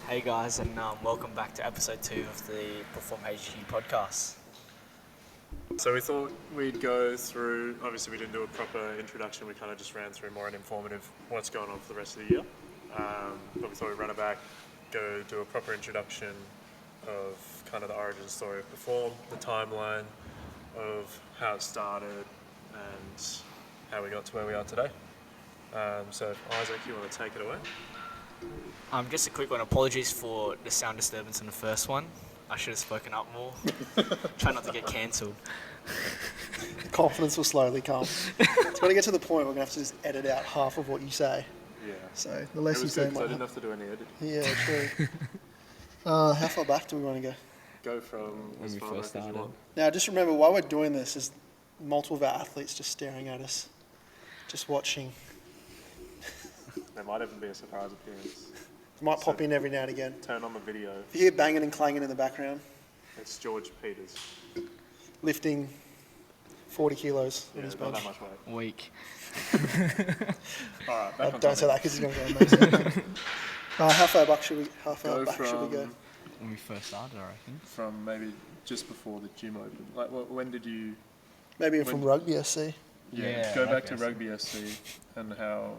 Hey guys, and welcome back to episode 2 of the PerfromHQ podcast. So we thought we'd go through, obviously we didn't do a proper introduction, we kind of just ran through more an informative what's going on for the rest of the year. But we thought we'd run it back, go do a proper introduction of kind of the origin story of Perform, the timeline of how it started and how we got to where we are today. So Isaac, you want to take it away? Just a quick one. Apologies for the sound disturbance in the first one. I should have spoken up more. Try not to get cancelled. Confidence will slowly come. It's got to get to the point where we're going to have to just edit out half of what you say. Yeah. So the less you say, It was good 'cause I didn't have to do any editing. Yeah, true. How far back do we want to go? Go from When as we far first back as you started. want. Now, just remember, while we're doing this, is multiple of our athletes just staring at us, just watching. There might even be a surprise appearance. It might pop in every now and again. Turn on the video. If you hear banging and clanging in the background, It's George Peters. lifting 40 kilos on Yeah, his not bench. that much weight. Week. All right, back on Don't say that topic. because he's going to go amazing. How far back should we go? When we first started, I reckon. From maybe just before the gym opened. Like, when did you? Maybe from Rugby SC. Yeah, go back Rugby to SC. Rugby SC and how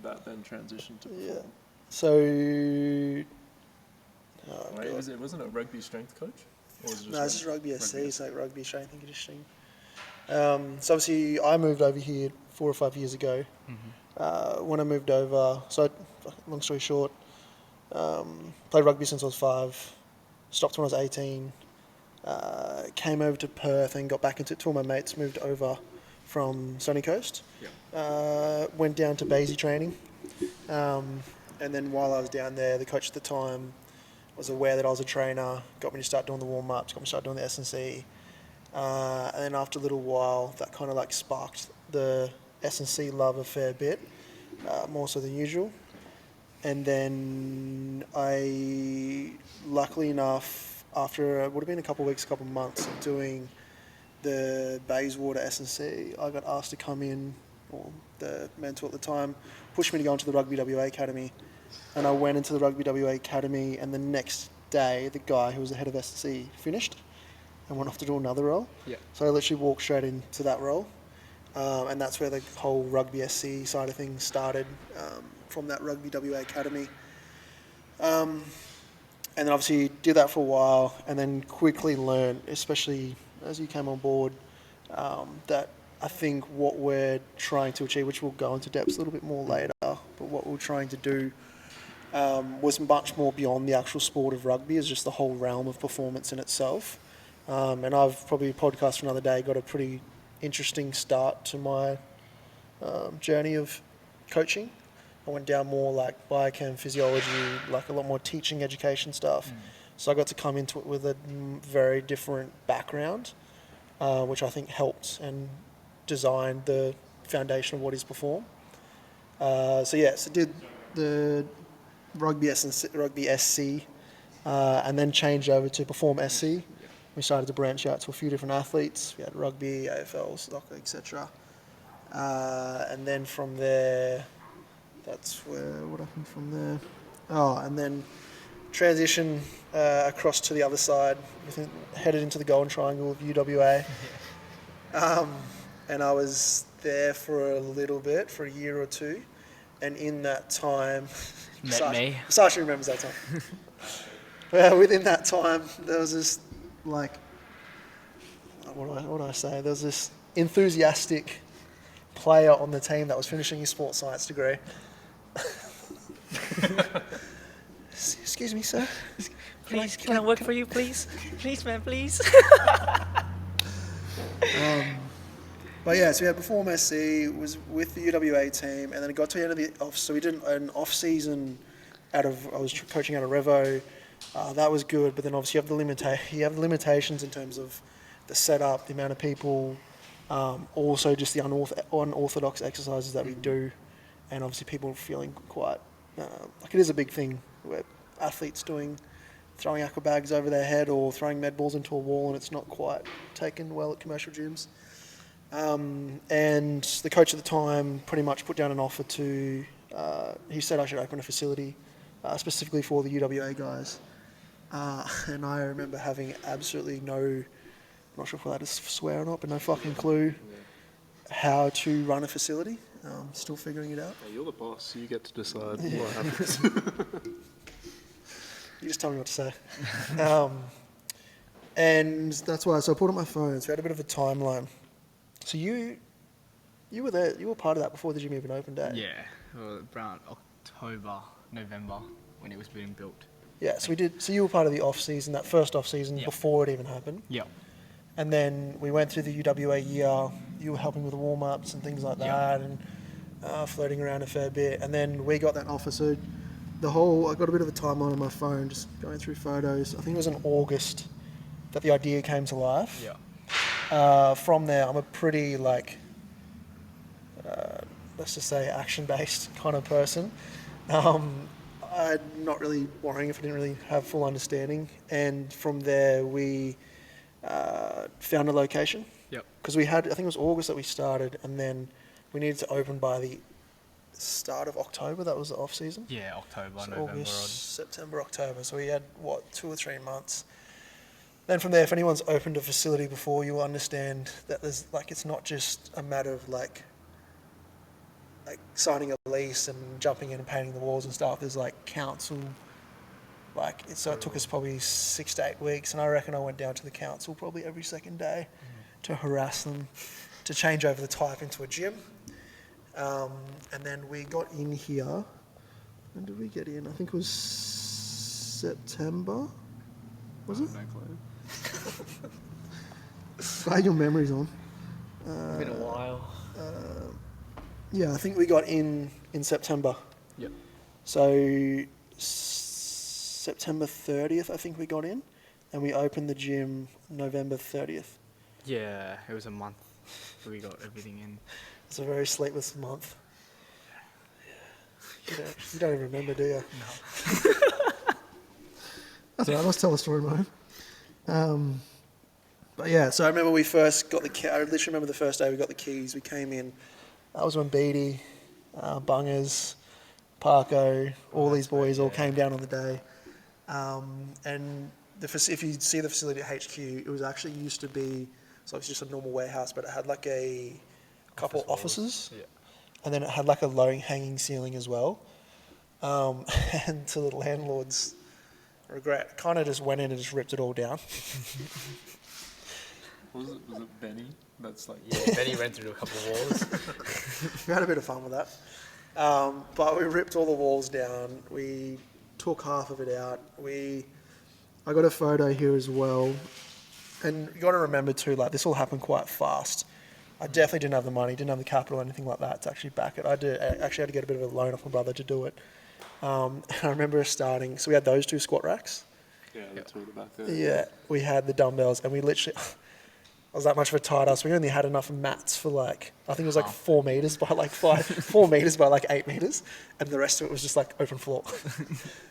that then transitioned to. Yeah. Perform. So, Wait, wasn't it rugby strength coach? Or was it just no, this is Rugby SC, Rugby so Rugby Strength and Conditioning. So obviously I moved over here 4 or 5 years ago. When I moved over, long story short, played rugby since I was 5, stopped when I was 18, came over to Perth and got back into it. Two of my mates moved over from Sunny Coast. Went down to Basie training. And then while I was down there, the coach at the time was aware that I was a trainer, got me to start doing the warm-ups, got me to start doing the S&C. And then after a little while, that kind of like sparked the S&C love a fair bit, more so than usual. And then I, luckily enough, after it would have been a couple of months of doing the Bayswater S&C, I got asked to come in, or the mentor at the time pushed me to go into the Rugby WA Academy. And I went into the Rugby WA Academy, and the next day, the guy who was the head of S&C finished and went off to do another role. Yeah. So I literally walked straight into that role. And that's where the whole Rugby SC side of things started, from that Rugby WA Academy. And then obviously did that for a while, and then quickly learned, especially as you came on board, that I think what we're trying to achieve, which we'll go into depth a little bit more later, but what we're trying to do was much more beyond the actual sport of rugby, is just the whole realm of performance in itself. And I've probably podcast for another day got a pretty interesting start to my journey of coaching. I went down more like biochem, physiology, like a lot more teaching, education stuff. So I got to come into it with a very different background, which I think helped and designed the foundation of what is Perform. So did the Rugby SC, and then changed over to Perform SC. We started to branch out to a few different athletes. We had rugby, AFL, soccer, etc. And then from there, what happened from there? And then transition across to the other side, headed into the Golden Triangle of UWA. And I was there for a little bit, for a year or two. And in that time... Sasha remembers that time. Within that time, there was this, what do I say? There was this enthusiastic player on the team that was finishing his sports science degree. Excuse me, sir. Please, can I work for you, please? Please, man, please. But yeah, so we had Perform SC, was with the UWA team, and then it got to the end of the off. So we did an off season I was coaching out of Revo. That was good, but then obviously you have the limitations in terms of the setup, the amount of people, also just the unorthodox exercises that we do, and obviously people feeling quite like it is a big thing where athletes throwing aqua bags over their head or throwing med balls into a wall, and it's not quite taken well at commercial gyms. And the coach at the time pretty much put down an offer to, he said I should open a facility specifically for the UWA guys. And I remember having absolutely I'm not sure if we're allowed to swear or not, but no fucking clue how to run a facility. Still figuring it out. Hey, you're the boss. You get to decide what happens. You just tell me what to say. And that's why, so I pulled up my phone, so we had a bit of a timeline. So you were there, you were part of that before the gym even opened, eh? Yeah, well, around October, November, when it was being built. Yeah, so you were part of the off-season, that first off-season before it even happened. Yeah. And then we went through the UWA year, you were helping with the warm-ups and things like that, and floating around a fair bit. And then we got that offer, so I got a bit of a timeline on my phone, just going through photos. I think it was in August that the idea came to life. Yeah. From there, I'm a pretty, let's just say, action-based kind of person. I'm not really worrying if I didn't really have full understanding. And from there, we found a location. Yep. Because I think it was August that we started, and then we needed to open by the start of October. That was the off-season. Yeah, October, So November. August, September, October. So we had, 2 or 3 months. Then from there, if anyone's opened a facility before, you'll understand that there's it's not just a matter of like signing a lease and jumping in and painting the walls and stuff. There's council, so it took us probably 6 to 8 weeks, and I reckon I went down to the council probably every second day to harass them to change over the type into a gym. And then we got in here. When did we get in? I think it was September. Was it? No clue. Glad your memory's on. It's been a while. Yeah, I think we got in September. Yep. So September 30th, I think we got in, and we opened the gym November 30th. Yeah, it was a month we got everything in. It's a very sleepless month. You don't even remember, do you? No. That's all right, let's tell the story, mate. But yeah, so I remember we first got I literally remember the first day we got the keys. We came in. That was when Beatty, Bungers, Parko, all these boys all came down on the day. And if you see the facility at HQ, it was actually used to be, so it's just a normal warehouse, but it had a couple offices. Yeah. And then it had a low hanging ceiling as well. And to the landlord's regret, kind of just went in and just ripped it all down. Was it Benny? That's Yeah, Benny ran through a couple of walls. We had a bit of fun with that. But we ripped all the walls down. We took half of it out. I got a photo here as well. And you got to remember too, this all happened quite fast. I definitely didn't have the money, didn't have the capital, anything like that to actually back it. I actually had to get a bit of a loan off my brother to do it. And I remember starting, so we had those 2 squat racks. Yeah, the two at the back there. Yeah, we had the dumbbells, and we literally, I was that much of a tight ass. We only had enough mats for I think it was 4 meters by 4 meters by 8 meters, and the rest of it was just open floor.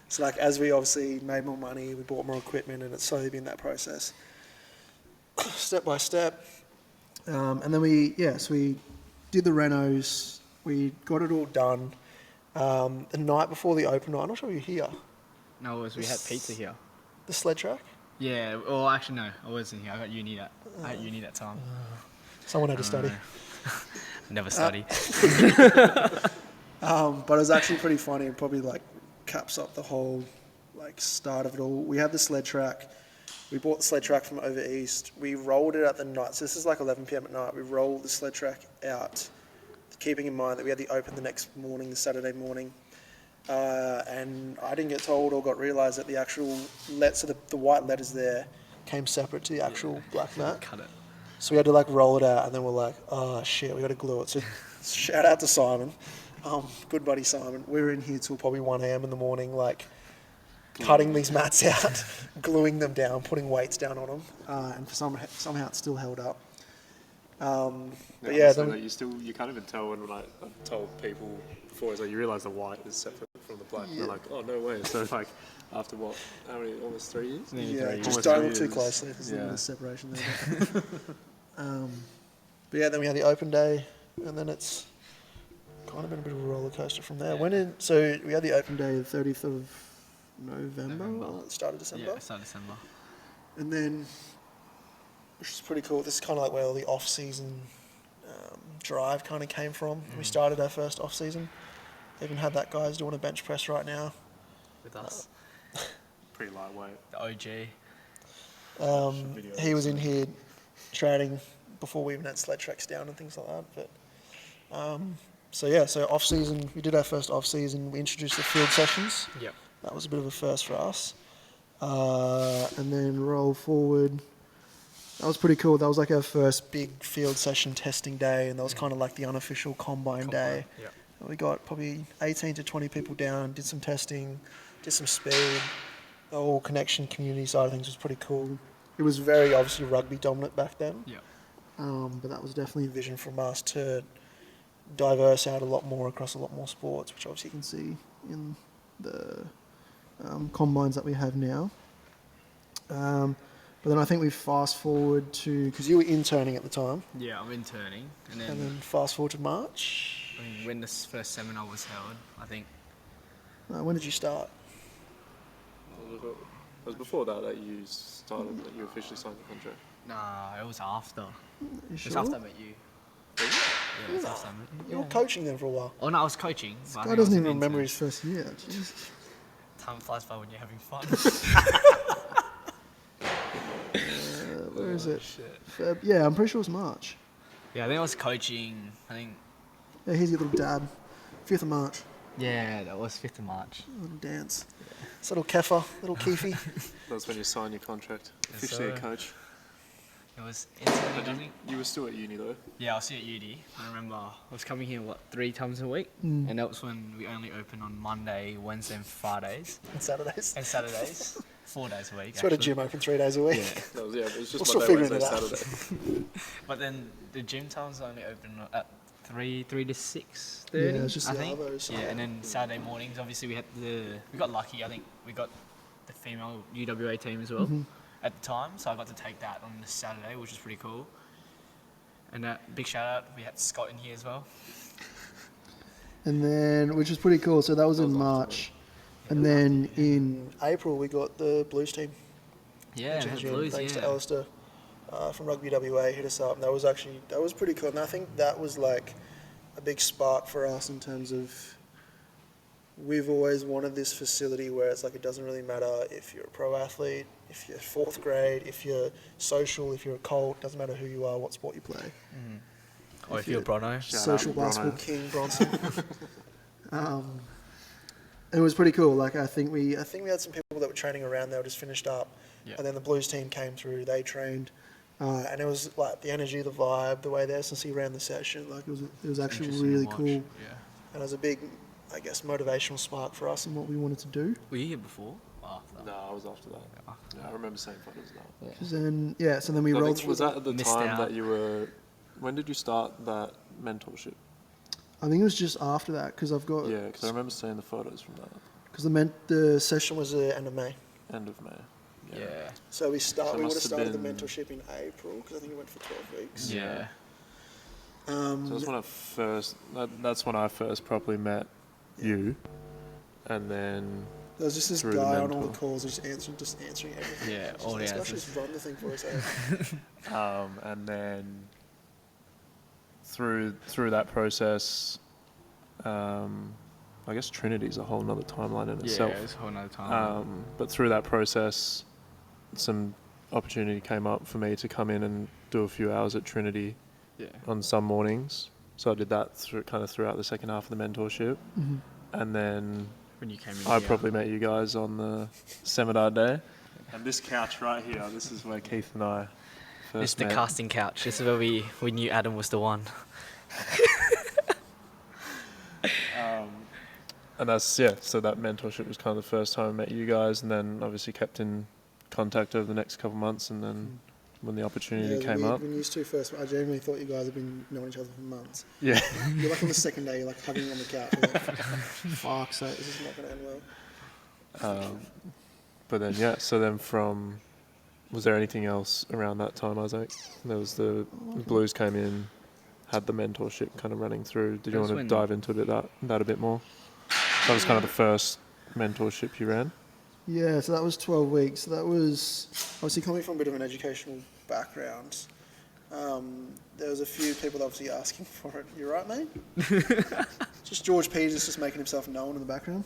So as we obviously made more money, we bought more equipment, and it's slowly been that process, step by step. And then we did the renos. We got it all done. The night before the open night, I'm not sure you were here. No, we had pizza here. The sled track. Yeah, well, actually, no, I wasn't here. I got uni that time. Someone had to study. Never study. But it was actually pretty funny, and probably caps up the whole start of it all. We had the sled track. We bought the sled track from over east. We rolled it at the night. So this is 11 p.m. at night. We rolled the sled track out, keeping in mind that we had the open the next morning, the Saturday morning. And I didn't get told or got realised that the actual so the white letters there came separate to the actual black mat. Cut it. So we had to roll it out, and then we're oh shit, we got to glue it. So shout out to Simon, good buddy Simon. We were in here till probably 1 a.m. in the morning, cutting these mats out, gluing them down, putting weights down on them, and somehow it still held up. But yeah, you can't even tell when I've told people before, it's you realise the white is separate from the black. Yeah. They're oh no way. So after how many, almost 3 years? Yeah, just don't look too closely. There's a little bit of separation there. But yeah, then we had the open day, and then it's kind of been a bit of a roller coaster from there. So we had the open day the 30th of November. Or start of December. Yeah, start of December. And then, which is pretty cool, this is kind of like where all the off-season drive kind of came from. We started our first off-season. Even had that guy's doing a bench press right now. With us. Pretty lightweight. The OG. He was in here training before we even had sled treks down and things like that. But so off season, we did our first off season. We introduced the field sessions. Yep. That was a bit of a first for us. And then roll forward. That was pretty cool. That was like our first big field session testing day, and that was kind of like the unofficial combine day. Yep. We got probably 18 to 20 people down, did some testing, did some speed. The whole connection community side of things was pretty cool. It was very obviously rugby dominant back then. Yep. But that was definitely a vision from us to diverse out a lot more across a lot more sports, which obviously you can see in the combines that we have now. But then I think we fast forward to, because you were interning at the time, Yeah, I'm interning. And and then then fast forward to March. when this first seminar was held, I think. When did you start? It was before that you started, that you officially signed the contract. Nah, it was after. You It was sure? after I met you. Yeah, it was after I met you. You were coaching then for a while. Oh no, I was coaching. But I Guy think I was doesn't an even remember intern. his first year. Jeez. Time flies by when you're having fun. Where is it? Shit. Feb? Yeah, I'm pretty sure it was March. Yeah, I think I was coaching. I think. Yeah, here's your little dab. 5th of March. Yeah, that was 5th of March. A little dance. It's a little Kefa, little Keefy. That's when you signed your contract. Yes, Officially a sir. coach. It was interning, I think. You were still at uni though. Yeah, I was here at UD. I remember I was coming here, 3 times a week? Mm. And that was when we only opened on Monday, Wednesday and Fridays. And Saturdays. And Saturdays. 4 days a week, That's where the actually. gym open 3 days a week. Yeah. That was, it was just We're still Monday, figuring Wednesday, it out. Saturday. But then the gym times only open at 3 to 6:30. Yeah, it's just I the think. hours. Yeah, and then Saturday mornings, obviously we got lucky. I think we got the female UWA team as well Mhm. at the time, so I got to take that on the Saturday, which was pretty cool. And big shout out, we had Scott in here as well. And then, which was pretty cool. So that was in March. And then in April, we got the Blues team. Yeah, Which the is good. Blues, Thanks yeah. to Alistair from Rugby WA hit us up. And that was pretty cool. And I think that was like a big spark for us in terms of we've always wanted this facility where it's like it doesn't really matter if you're a pro athlete, if you're 4th grade, if you're social, if you're a cult, doesn't matter who you are, what sport you play. Or if you're a Brono. Social out, basketball Brono. king Bronson. It was pretty cool. Like I think we had some people that were training around. They were just finished up, Yeah. and then the Blues team came through. They trained, and it was like the energy, the vibe, the way the S&C ran the session. Like it was actually Interesting to really watch, cool, and Yeah. it was a big, I guess, motivational spark for us and what we wanted to do. Were you here before? Or after? No, I was after that. Yeah, I remember seeing photos of that. Because then so then we I rolled think, through. was that at the Missed time out. that you were? When did you start that mentorship? I think it was just after that because I've got Yeah, because I remember seeing the photos from that because the session was the end of May. end of May. Yeah. So we So it would have must have started the been- mentorship in April because I think it went for 12 weeks. Yeah. So that's when that's when I first properly met you, and then There was just this through the guy on all the mentor. calls just answering everything. Yeah, Just all the this guy should answers. just run the thing for us. Eh? and then through that process, I guess Trinity's a whole nother timeline in itself. Yeah, it's a whole nother time. But through that process, some opportunity came up for me to come in and do a few hours at Trinity yeah. on some mornings. So I did that throughout the second half of the mentorship, Mhm. and then When you came in I here. probably met you guys on the seminar day. And this couch right here, this is where Keith and I first It's the met. casting couch. This is where we knew Adam was the one. And that's, so that mentorship was kind of the first time I met you guys, and then obviously kept in contact over the next couple of months, and then when the opportunity came up. When you two first, I genuinely thought you guys had been knowing each other for months. Yeah. You're like on the second day, you're like hugging on the couch. You're like, fuck, so this is not going to end well. But then, so then was there anything else around that time, Isaac? There was the Blues came in, had the mentorship kind of running through. Did you want to dive into that a bit more? That was kind of the first mentorship you ran? Yeah, so that was 12 weeks. So that was obviously coming from a bit of an educational background. There was a few people obviously asking for it. You right, mate? Just George Peters just making himself known in the background.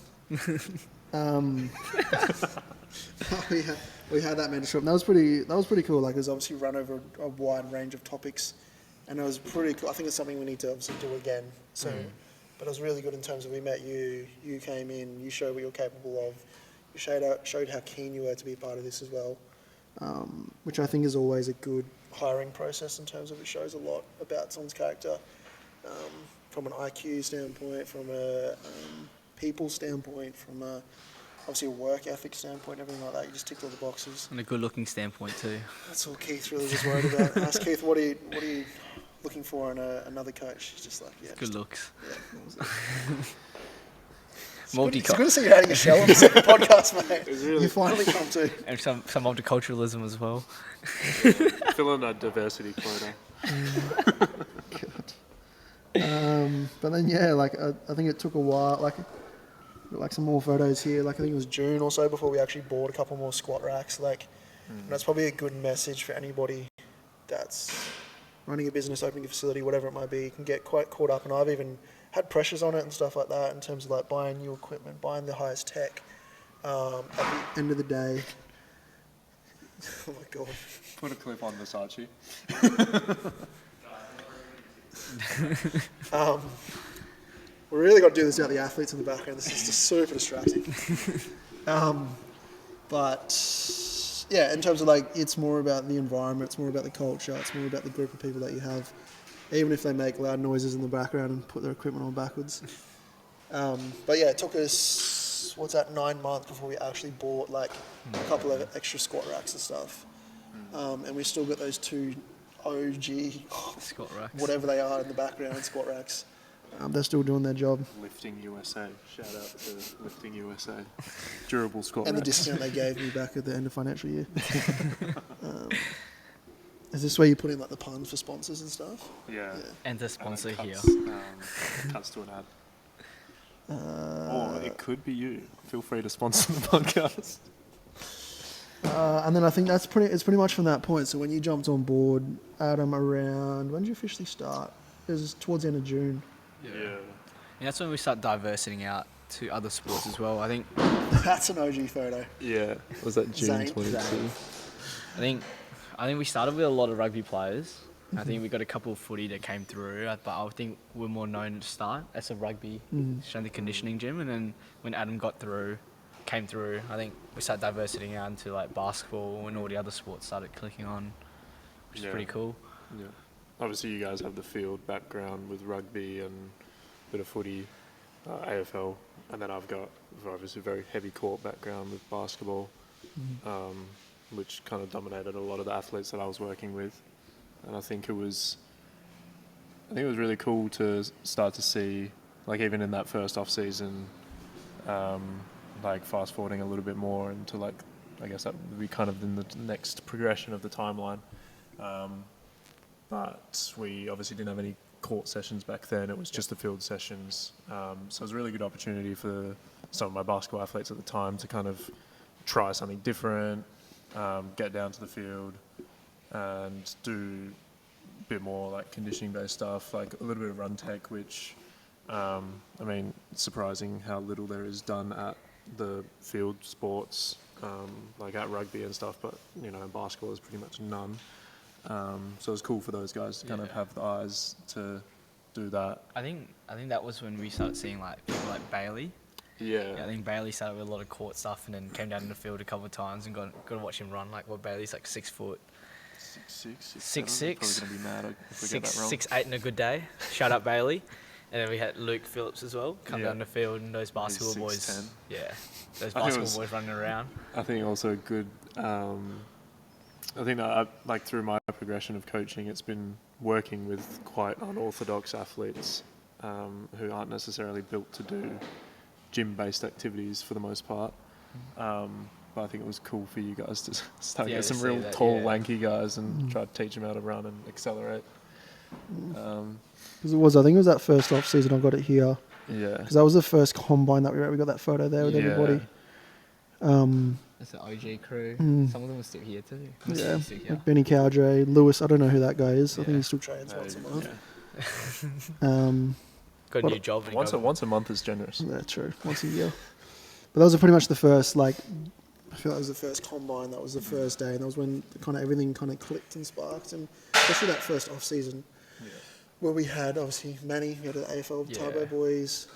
we had that mentorship. And that was pretty cool. Like, it was obviously run over a wide range of topics, and it was pretty cool. I think it's something we need to obviously do again. So, but it was really good in terms of we met you. You came in. You showed what you're capable of. You showed how keen you were to be a part of this as well, which I think is always a good hiring process in terms of it shows a lot about someone's character, from an IQ standpoint, from a people standpoint, from obviously a work ethic standpoint, everything like that. You just ticked all the boxes. And a good-looking standpoint too. That's all Keith really was worried about. Ask Keith, what are you looking for in another coach? He's just like, yeah, Good looks. Yeah. It's Multi- good to see you out of your shell on the second podcast, mate. Really You finally come to. And some multiculturalism as well. fill in that diversity quota. But then yeah, like I think it took a while. Like some more photos here. Like I think it was June or so before we actually bought a couple more squat racks. Like, and that's probably a good message for anybody that's running a business, opening a facility, whatever it might be. You can get quite caught up, and I've even had pressures on it and stuff like that in terms of like buying new equipment, buying the highest tech. At the end of the day, oh my god. Put a clip on Versace. We really got to do this without the athletes in the background. This is just super distracting. But yeah, in terms of like, it's more about the environment, it's more about the culture, it's more about the group of people that you have, even if they make loud noises in the background and put their equipment on backwards. But yeah, it took us, 9 months before we actually bought like a couple of extra squat racks and stuff. And we still got those 2 OG, Squat racks. whatever they are in the background, squat racks. They're still doing their job. Lifting USA. Shout out to Lifting USA. Durable squat And the racks. discount they gave me back at the end of financial year. Is this where you put in like the puns for sponsors and stuff? Yeah. And the sponsor here. Cuts to an ad. Or it could be you. Feel free to sponsor the podcast. And then I think it's pretty much from that point. So when you jumped on board, Adam, around, when did you officially start? It was towards the end of June. Yeah. And that's when we start diversing out to other sports as well. I think That's an OG photo. Yeah. Was that June Zane. 22? I think we started with a lot of rugby players. I think we got a couple of footy that came through, but I think we're more known to start as a rugby strength and conditioning gym. And then when Adam came through, I think we started diversing out into like basketball, and all the other sports started clicking on, which is pretty cool. Yeah. Obviously, you guys have the field background with rugby and a bit of footy, AFL, and then I've got obviously a very heavy court background with basketball, which kind of dominated a lot of the athletes that I was working with. And I think it was really cool to start to see, like even in that first off season, like fast forwarding a little bit more into like, I guess that would be kind of in the next progression of the timeline. But we obviously didn't have any court sessions back then. It was just the field sessions. So it was a really good opportunity for some of my basketball athletes at the time to kind of try something different, get down to the field and do a bit more like conditioning based stuff, like a little bit of run tech, which, I mean, it's surprising how little there is done at the field sports, like at rugby and stuff, but you know, basketball is pretty much none. So it's cool for those guys to kind of have the eyes to do that. I think that was when we started seeing like people like Bailey. Yeah. I think Bailey started with a lot of court stuff, and then came down in the field a couple of times and got to watch him run. Like, what, Bailey's like 6 foot. 6'6". Probably gonna be mad if we get that wrong. 6'8" in a good day. Shout out Bailey. And then we had Luke Phillips as well come down the field, and those basketball boys. 6'10". Yeah, those basketball boys running around. I think also good. I think that like through my progression of coaching, it's been working with quite unorthodox athletes who aren't necessarily built to do gym-based activities for the most part. But I think it was cool for you guys to start get some real tall, lanky guys and try to teach them how to run and accelerate. Because I think it was that first off season. I've got it here. Yeah. Because that was the first combine that we were at. We got that photo there with everybody. That's the OG crew. Some of them are still here too. Most of Yeah, them are still here. like Benny Cowdray, Lewis. I don't know who that guy is. I think Yeah. he still trains once a month. Yeah. Got a What- new job. And Once a month is generous. That's true. Once a year. But that was pretty much the first, like, I feel that was the first combine. That was the first day, and that was when kind of everything kind of clicked and sparked, and especially that first off season, where we had obviously Manny, we had the AFL Turbo boys,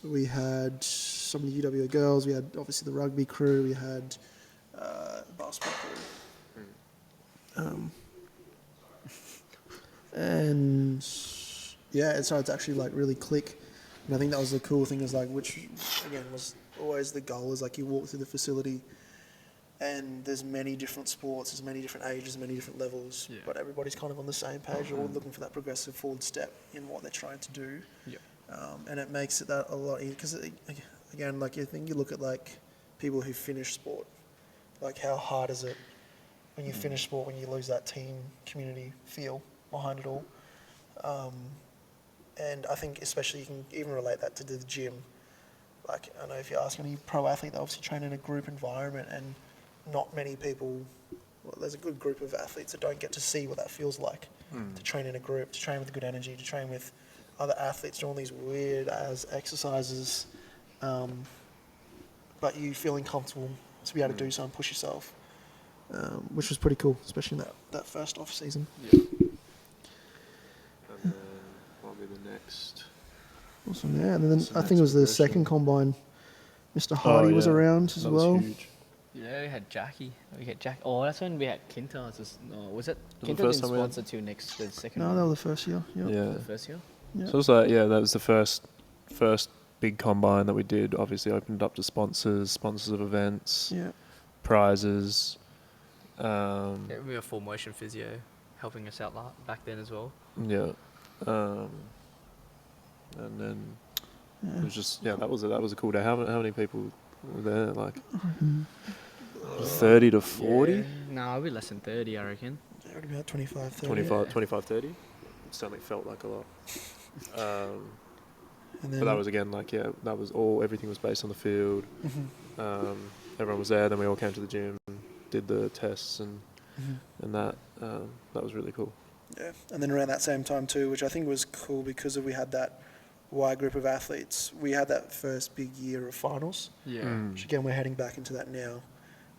we had some of the UWA girls, we had obviously the rugby crew, we had basketball crew, and yeah, it started to actually like really click. And I think that was the cool thing, is like, which again was always the goal, is like you walk through the facility and there's many different sports, there's many different ages, many different levels, but everybody's kind of on the same page. You're all looking for that progressive forward step in what they're trying to do. And it makes it that a lot easier, because again, like, I think you look at like people who finish sport, like how hard is it when you finish sport, when you lose that team community feel behind it all. And I think especially you can even relate that to the gym. Like, I know if you ask any pro athlete, they obviously train in a group environment, and not many people, well, there's a good group of athletes that don't get to see what that feels like, to train in a group, to train with good energy, to train with other athletes doing these weird as exercises, but you feeling comfortable to be able to do so and push yourself, which was pretty cool, especially in that first off season. And then what will be the next? Awesome, yeah. And then What's the I think it was the next second combine. Mr. Hardy was around as that well. Was huge. Yeah, we had Jackie. We had Jack. Oh, that's when we had Kinta. Was it? the Kinta first didn't time we had- sponsor till the second No, one. that was the first year. Yep. Yeah. The first year. Yeah. So it was like, that was the first big combine that we did. Obviously opened up to sponsors of events, Yeah. prizes. Yeah, we were full motion physio helping us out back then as well. Yeah. And then it was just, that was a cool day. How many people were there? Like 30 to 40? Yeah. No, I'll be less than 30, I reckon. Yeah, already about 25, 30. 25, 30? It certainly felt like a lot. And then, But that was again that was everything was based on the field. Everyone was there, then we all came to the gym, did the tests, and that was really cool. yeah. And then around that same time too, which I think was cool because we had that wide group of athletes, we had that first big year of finals. Yeah. Which again, we're heading back into that now.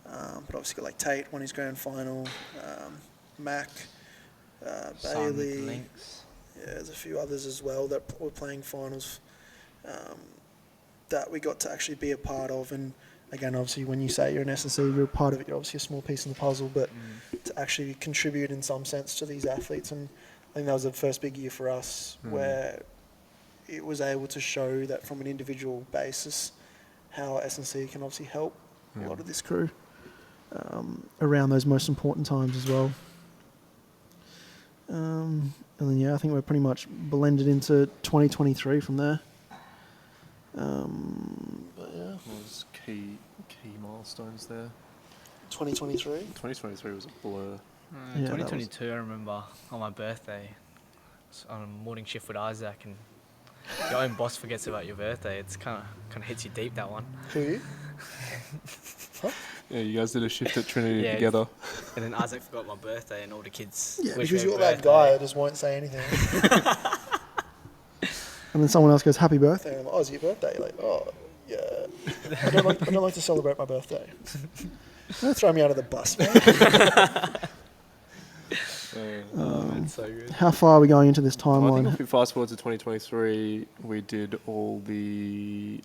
But obviously got like Tate won his grand final, Mac, Bailey. Links. Yeah, there's a few others as well that were playing finals that we got to actually be a part of. And again, obviously, when you say you're an S&C, you're a part of it. You're obviously a small piece in the puzzle, but to actually contribute in some sense to these athletes. And I think that was the first big year for us where it was able to show that from an individual basis how S&C can obviously help a lot of this crew around those most important times as well. And then, I think we're pretty much blended into 2023 from there. But yeah, Was key milestones there. 2023. 2023 was a blur. Yeah, that 2022, I remember on my birthday, was on a morning shift with Isaac, and your own boss forgets about your birthday. It's kind of hits you deep, that one. Who are you? Yeah, you guys did a shift at Trinity Yeah, together. And then Isaac forgot my birthday, and all the kids. Yeah, wished because me you're a that guy that just won't say anything. And then someone else goes, "Happy birthday!" And I'm like, "Oh, is it your birthday?" You're like, "Oh, yeah." I don't like to celebrate my birthday. Don't throw me out of the bus, man. It's so good. How far are we going into this I think timeline? if we fast forward to 2023, we did all the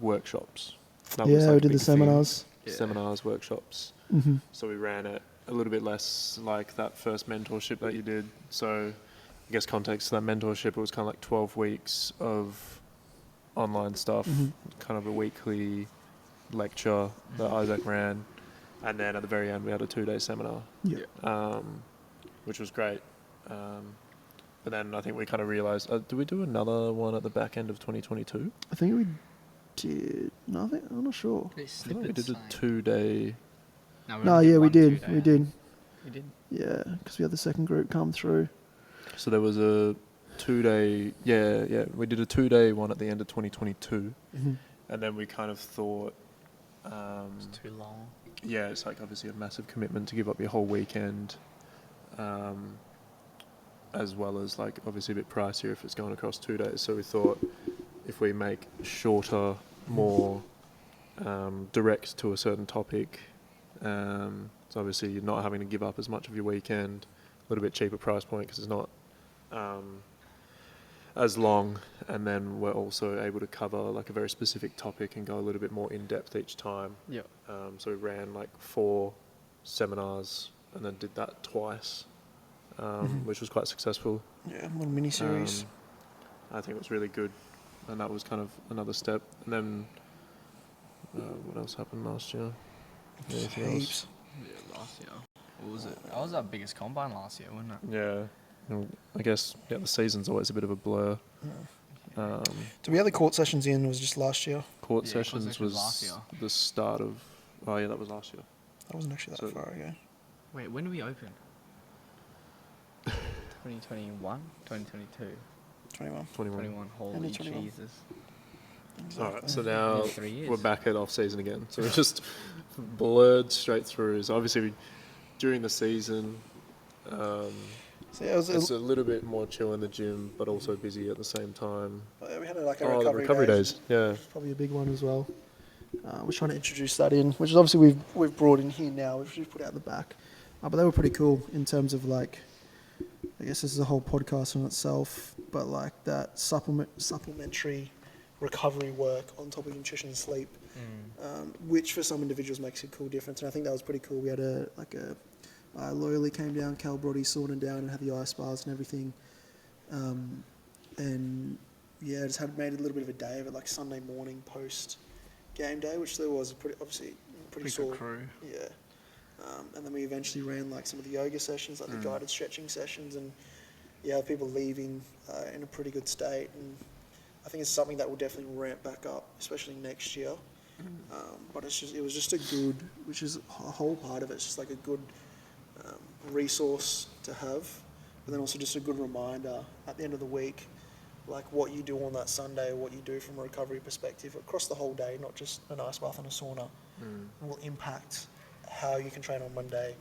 workshops. That was Yeah, like we a did the big thing. seminars. Yeah. Seminars, workshops. So we ran it a little bit less like that first mentorship that you did. So I guess context to that mentorship, it was kind of like 12 weeks of online stuff, kind of a weekly lecture that Isaac ran. And then at the very end, we had a 2-day seminar, Yeah. which was great. But then I think we kind of realised, did we do another one at the back end of 2022? I think we did. No, I'm not sure. I think we did a 2-day. No, yeah, we did. We did. We did. Yeah, because we had the second group come through. So there was a 2-day, we did a 2-day one at the end of 2022. And then we kind of thought, It's too long. yeah, it's like obviously a massive commitment to give up your whole weekend, as well as like obviously a bit pricier if it's going across 2 days. So we thought if we make shorter, more direct to a certain topic, so obviously you're not having to give up as much of your weekend, a little bit cheaper price point because it's not as long, and then we're also able to cover like a very specific topic and go a little bit more in depth each time. Yeah. So we ran like 4 seminars and then did that twice, which was quite successful. Yeah, little mini series. I think it was really good, and that was kind of another step. And then what else happened last year? Anything else? Heaps. Yeah, last year. What was it? That was our biggest combine last year, wasn't it? Yeah. And I guess the season's always a bit of a blur. Do we have the court sessions in? Was just last year? Court Yeah, sessions court sessions was last year. the start of. Oh yeah, that was last year. That wasn't actually that So- far ago. Wait, when did we open? 2021? 2022? 21. 21. 21. Holy End of 21. Jesus. All right, so now Yeah, 3 years. we're back at off season again. So we just blurred straight through. So obviously during the season, So yeah, it's a little bit more chill in the gym, but also busy at the same time. we had like a Oh, recovery, the recovery days. Yeah. Probably a big one as well. We're trying to introduce that in, which is obviously we've brought in here now. We've just put out the back, but they were pretty cool in terms of like, I guess this is a whole podcast in itself, but like that supplementary recovery work on top of nutrition and sleep, which for some individuals makes a cool difference. And I think that was pretty cool. We had Loyally came down, Cal Brody sauntered down and had the ice bars and everything, and yeah, just had made a little bit of a day of it, like Sunday morning post game day, which there was pretty Pretty sore. good crew. Yeah. And then we eventually ran like some of the yoga sessions, like the guided stretching sessions, and yeah, people leaving in a pretty good state. And I think it's something that will definitely ramp back up, especially next year. But it was just a good, which is a whole part of it. It's just like a good resource to have, but then also just a good reminder at the end of the week, like what you do on that Sunday, what you do from a recovery perspective across the whole day, not just an ice bath and a sauna, will impact how you can train on Monday,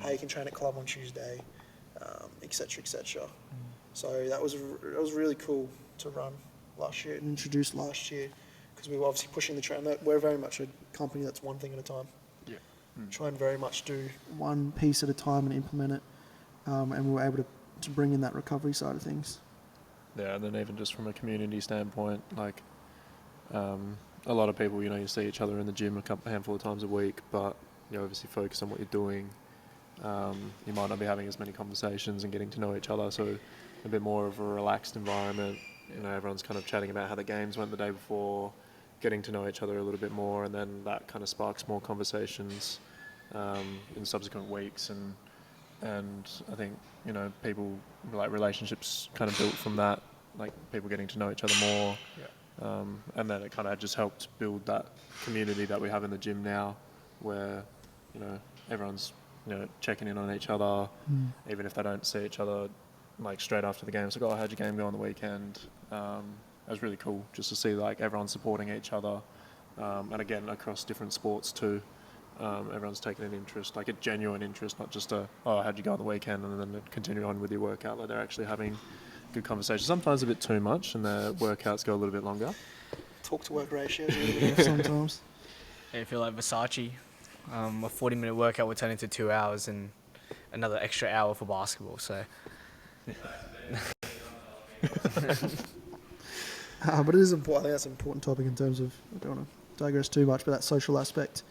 how you can train at club on Tuesday, etc., etc. So that was really cool to run last year and introduce last year, because we were obviously pushing the trend. We're very much a company that's one thing at a time. Yeah. Try and very much do one piece at a time and implement it, and we were able to bring in that recovery side of things. Yeah, and then even just from a community standpoint, like a lot of people, you see each other in the gym a handful of times a week, but you obviously focus on what you're doing. You might not be having as many conversations and getting to know each other, so a bit more of a relaxed environment. Everyone's kind of chatting about how the games went the day before, getting to know each other a little bit more, and then that kind of sparks more conversations in subsequent weeks, and I think people, like, relationships kind of built from that, like people getting to know each other more, and then it kind of just helped build that community that we have in the gym now, where everyone's checking in on each other, even if they don't see each other like straight after the game. It's like, oh, how'd your game go on the weekend? It was really cool just to see like everyone supporting each other, and again across different sports too. Everyone's taking an interest, like a genuine interest, not just oh, how'd you go on the weekend, and then continue on with your workout. Like they're actually having good conversations. Sometimes a bit too much, and their workouts go a little bit longer. Talk to work ratios a little bit sometimes. Yeah, I feel like Versace, a 40-minute workout would turn into 2 hours and another extra hour for basketball. So But it is important. I think that's an important topic in terms of, I don't want to digress too much, but that social aspect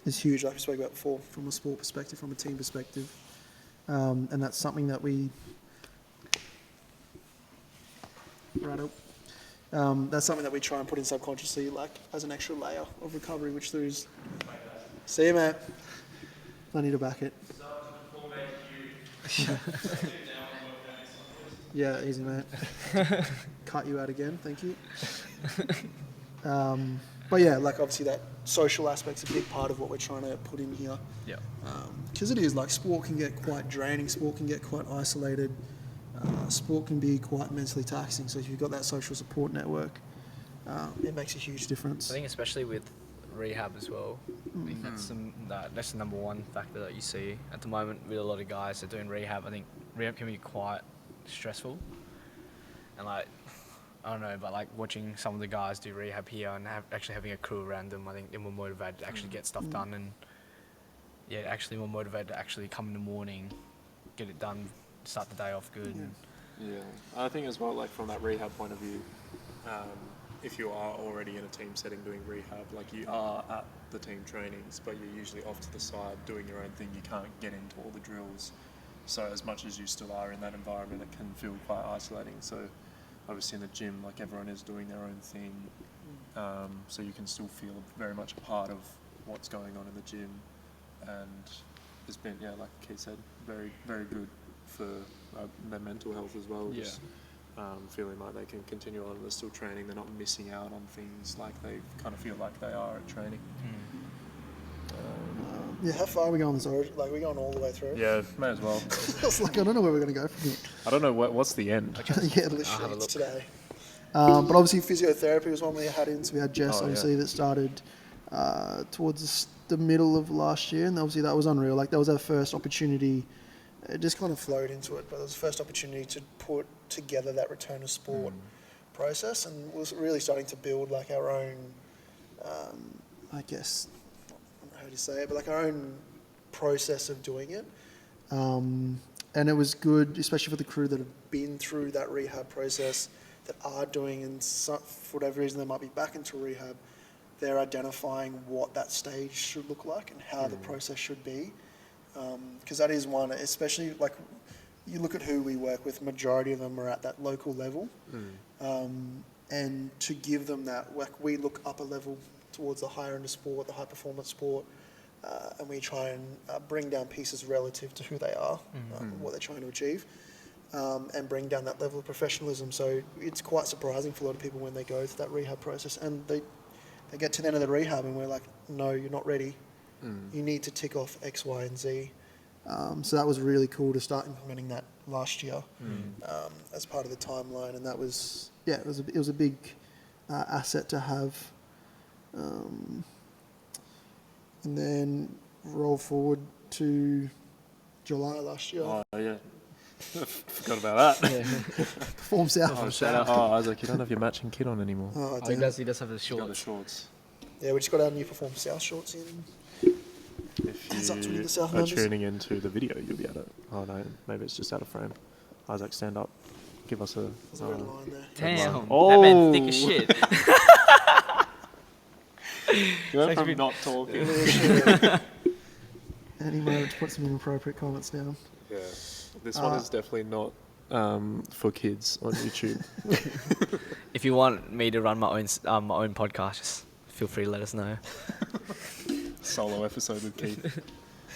is huge, like we spoke about before, from a sport perspective, from a team perspective. And that's something that that's something that we try and put in subconsciously, like as an extra layer of recovery, which there is. See you, mate. I need to back it. Yeah, easy, mate. Cut you out again, thank you. But yeah, like obviously that social aspect's a big part of what we're trying to put in here. yeah, Because it is, like, sport can get quite draining, sport can get quite isolated, sport can be quite mentally taxing. So if you've got that social support network, it makes a huge difference. I think especially with rehab as well. I think that's the number one factor that you see at the moment with a lot of guys that are doing rehab. I think rehab can be quite stressful, and like I don't know, but like watching some of the guys do rehab here and actually having a crew around them, I think they're more motivated to actually get stuff done, and actually more motivated to actually come in the morning, get it done, start the day off good. Yeah, I think as well, like from that rehab point of view, if you are already in a team setting doing rehab, like you are at the team trainings, but you're usually off to the side doing your own thing, you can't get into all the drills. So as much as you still are in that environment, it can feel quite isolating. So obviously in the gym, like everyone is doing their own thing, so you can still feel very much a part of what's going on in the gym. And it's been, like Keith said, very, very good for their mental health as well. Just feeling like they can continue on and they're still training, they're not missing out on things like they kind of feel like they are at training. How far are we going this origin? Like, we're going all the way through? Yeah, may as well. I was like, I don't know where we're going to go from here. I don't know what's the end. Literally, it's today. But obviously physiotherapy was one we had in, so we had Jess that started towards the middle of last year, and obviously that was unreal. Like, that was our first opportunity. It just kind of flowed into it, but it was the first opportunity to put together that return to sport process, and was really starting to build like our own, I guess, I don't know how to say it, but like our own process of doing it. And it was good, especially for the crew that have been through that rehab process, that are doing, and for whatever reason they might be back into rehab, they're identifying what that stage should look like and how the process should be. Because that is one, especially like you look at who we work with, majority of them are at that local level. And to give them that, like we look up a level towards the higher end of sport, the high performance sport, and we try and bring down pieces relative to who they are, what they're trying to achieve, and bring down that level of professionalism. So it's quite surprising for a lot of people when they go through that rehab process and they get to the end of the rehab and we're like, no, you're not ready. You need to tick off X, Y, and Z. So that was really cool to start implementing that last year as part of the timeline, and that was it was a big asset to have. And then roll forward to July last year. Oh yeah, forgot about that. Perform South. I was like, you don't have your matching kit on anymore. He does have the You got the shorts. shorts. Yeah, we just got our new Perform South shorts in. If up to you the South are members. tuning into the video, you'll be able to. Oh no, maybe it's just out of frame. Isaac, stand up. Give us a. There's a red line there. Damn, Oh. that man's thick as shit. You went from not talking. Any moment to put some inappropriate comments down. Yeah, this one is definitely not for kids on YouTube. If you want me to run my own podcast, just feel free to let us know. Solo episode with Keith.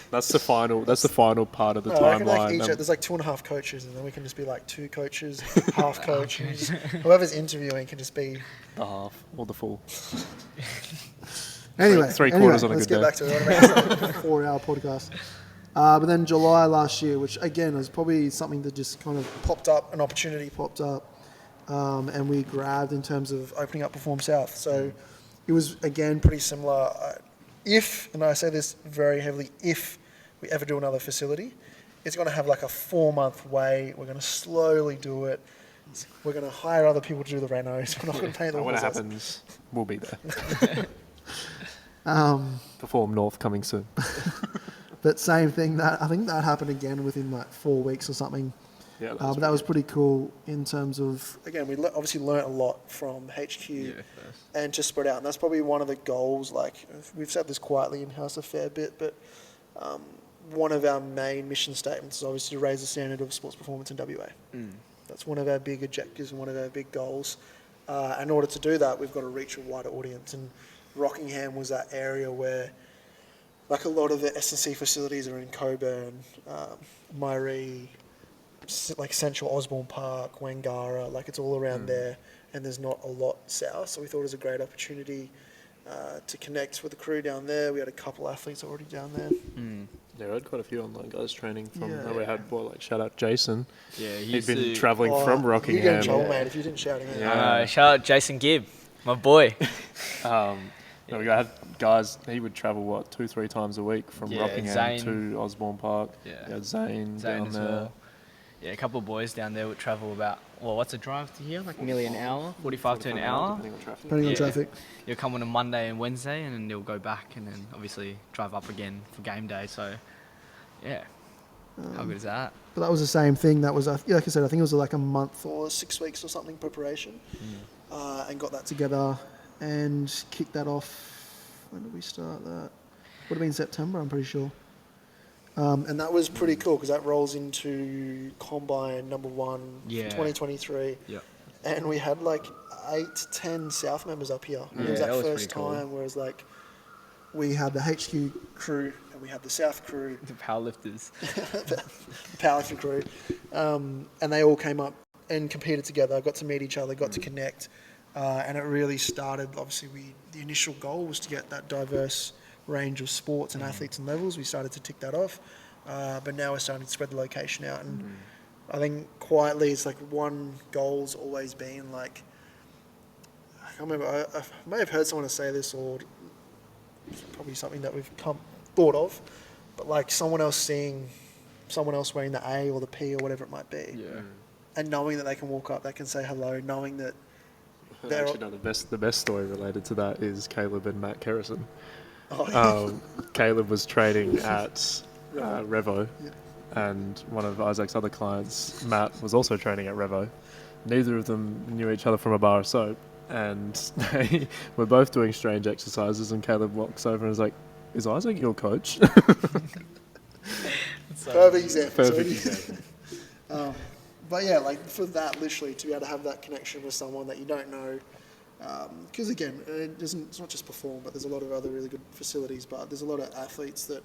That's the final part of the I reckon like timeline. there's like 2.5 coaches, and then we can just be like 2 coaches, half coach, and just, whoever's interviewing can just be. the half or the full. Anyway, Three quarters on a let's good get day. back to it. 4-hour podcast. But then July last year, which again was probably something that just kind of popped up, an opportunity popped up, and we grabbed in terms of opening up Perform South. So it was again pretty similar. If, and I say this very heavily, if we ever do another facility, it's going to have like a 4-month wait. We're going to slowly do it. We're going to hire other people to do the renos. We're not going to pay them. When it happens, we'll be there. Perform North coming soon. But same thing, that I think that happened again within like 4 weeks or something. Yeah, But that was pretty cool in terms of, again, we obviously learnt a lot from HQ and just spread out. And that's probably one of the goals. Like, we've said this quietly in-house a fair bit, but one of our main mission statements is obviously to raise the standard of sports performance in WA. That's one of our big objectives and one of our big goals. In order to do that, we've got to reach a wider audience. And Rockingham was that area where, like a lot of the S&C facilities are in Coburn, Myree, like Central Osborne Park, Wangara, like it's all around there, and there's not a lot south. So we thought it was a great opportunity to connect with the crew down there. We had a couple athletes already down there. Yeah, I had quite a few online guys training from. Yeah. We had shout out Jason. Yeah, He'd been travelling from You get in Rockingham. trouble, mate, if you didn't shout him out. Yeah. Shout out Jason Gibb, My boy. We had guys, he would travel, 2-3 times a week from Yeah, Rockingham Zane. to Osborne Park. Yeah. You had Zane down as there. well. Yeah, a couple of boys down there would travel about, what's the drive to here? Like nearly an hour? 45 to an hour? Depending on traffic. Depending on traffic. You'll come on a Monday and Wednesday, and then they'll go back and then obviously drive up again for game day. So, yeah. How good is that? But that was the same thing. That was, like I said, I think it was like a month or 6 weeks or something preparation, and got that together and kicked that off. When did we start that? Would have been September, I'm pretty sure. And that was pretty cool because that rolls into Combine number 1 for 2023. Yeah. And we had like 8 to 10 South members up here. It was that was first pretty cool. time, whereas like we had the HQ crew and we had the South crew, The powerlifters. the powerlifting crew, and they all came up and competed together, got to meet each other, got to connect, and it really started. Obviously, the initial goal was to get that diverse range of sports and athletes and levels. We started to tick that off, but now we're starting to spread the location out, and I think quietly it's like one goal's always been like, I can't remember, I may have heard someone say this, or it's probably something that we've thought of, but like someone else seeing someone else wearing the A or the P or whatever it might be, and knowing that they can walk up, they can say hello, knowing that they're... Actually, no, the best story related to that is Caleb and Matt Kerrison. Oh, yeah. Caleb was training at Revo, and one of Isaac's other clients, Matt, was also training at Revo. Neither of them knew each other from a bar of soap, and they were both doing strange exercises, and Caleb walks over and is like, "Is Isaac your coach?" Perfect example. Perfect example. But yeah, like for that, literally, to be able to have that connection with someone that you don't know, because again, it's not just Perform, but there's a lot of other really good facilities, but there's a lot of athletes that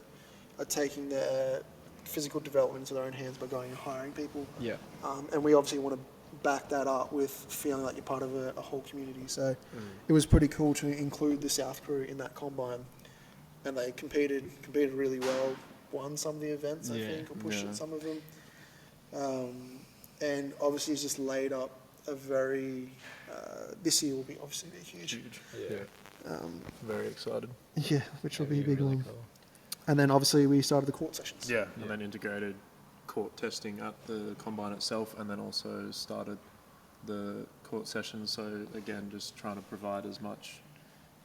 are taking their physical development into their own hands by going and hiring people. Yeah. And we obviously want to back that up with feeling like you're part of a whole community. So it was pretty cool to include the South crew in that combine, and they competed really well, won some of the events, I think, or pushed at some of them. And obviously it's just laid up a very, this year will be obviously be huge. Yeah. Very excited. Yeah, which will be a big really one. cool. And then obviously we started the court sessions. Yeah, and then integrated court testing at the combine itself, and then also started the court sessions. So again, just trying to provide as much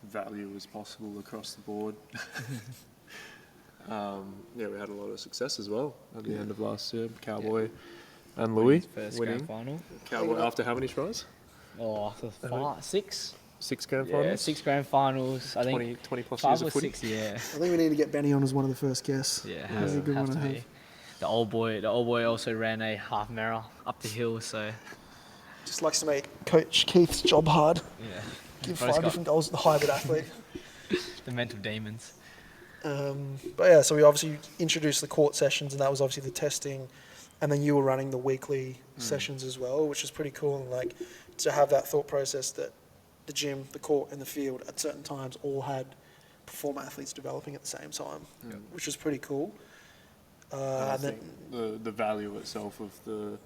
value as possible across the board. We had a lot of success as well at the end of last year. Cowboy and Louis First winning. grand final. Cowboy after how many tries? Oh, after 6? 6 grand Yeah, finals? 6 grand finals. I think 20 plus 5 years or of footy? 6, yeah. I think we need to get Benny on as one of the first guests. Yeah, That'd has, be a good have one to to be. have. The old boy also ran a half marathon up the hill, so Just likes to make Coach Keith's job hard. yeah. Give Bro's 5 got different goals at the hybrid athlete. the mental demons. But yeah, so we obviously introduced the court sessions, and that was obviously the testing, and then you were running the weekly sessions as well, which was pretty cool. And like to have that thought process that the gym, the court, and the field at certain times all had Perform athletes developing at the same time, which was pretty cool. I And then, think the value itself of the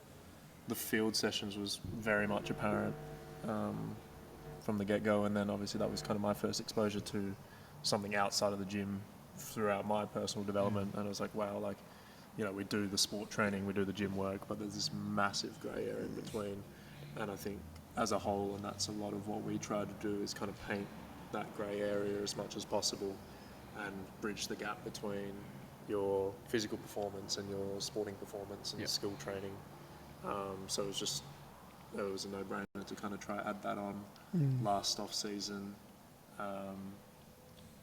field sessions was very much apparent from the get-go, and then obviously that was kind of my first exposure to something outside of the gym throughout my personal development, and I was like, wow, like, you know, we do the sport training, we do the gym work, but there's this massive grey area in between, and I think as a whole, and that's a lot of what we try to do, is kind of paint that grey area as much as possible and bridge the gap between your physical performance and your sporting performance and skill training. So it was a no-brainer to kind of try add that on last off season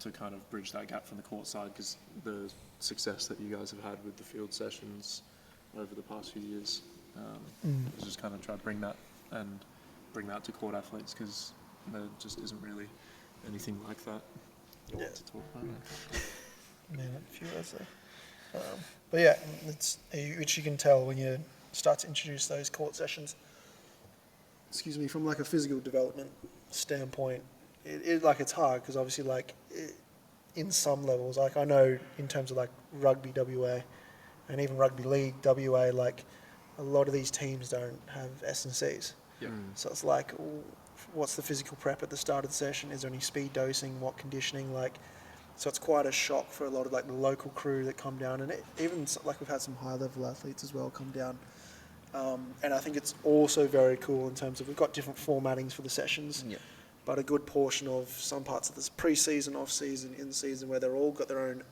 to kind of bridge that gap from the court side, because the success that you guys have had with the field sessions over the past few years is just kind of try to bring that to court athletes, because there just isn't really anything like that to talk about. yeah, a few words there. But yeah, which you can tell when you start to introduce those court sessions. Excuse me, from like a physical development standpoint, it's hard because obviously in some levels, like I know in terms of like rugby WA and even rugby league WA, like a lot of these teams don't have S&Cs. So it's like what's the physical prep at the start of the session? Is there any speed dosing? What conditioning? Like, so it's quite a shock for a lot of like the local crew that come down, and even like we've had some high level athletes as well come down. And I think it's also very cool in terms of we've got different formattings for the sessions, but a good portion of some parts of this pre-season, off-season, in-season, where they're all got their own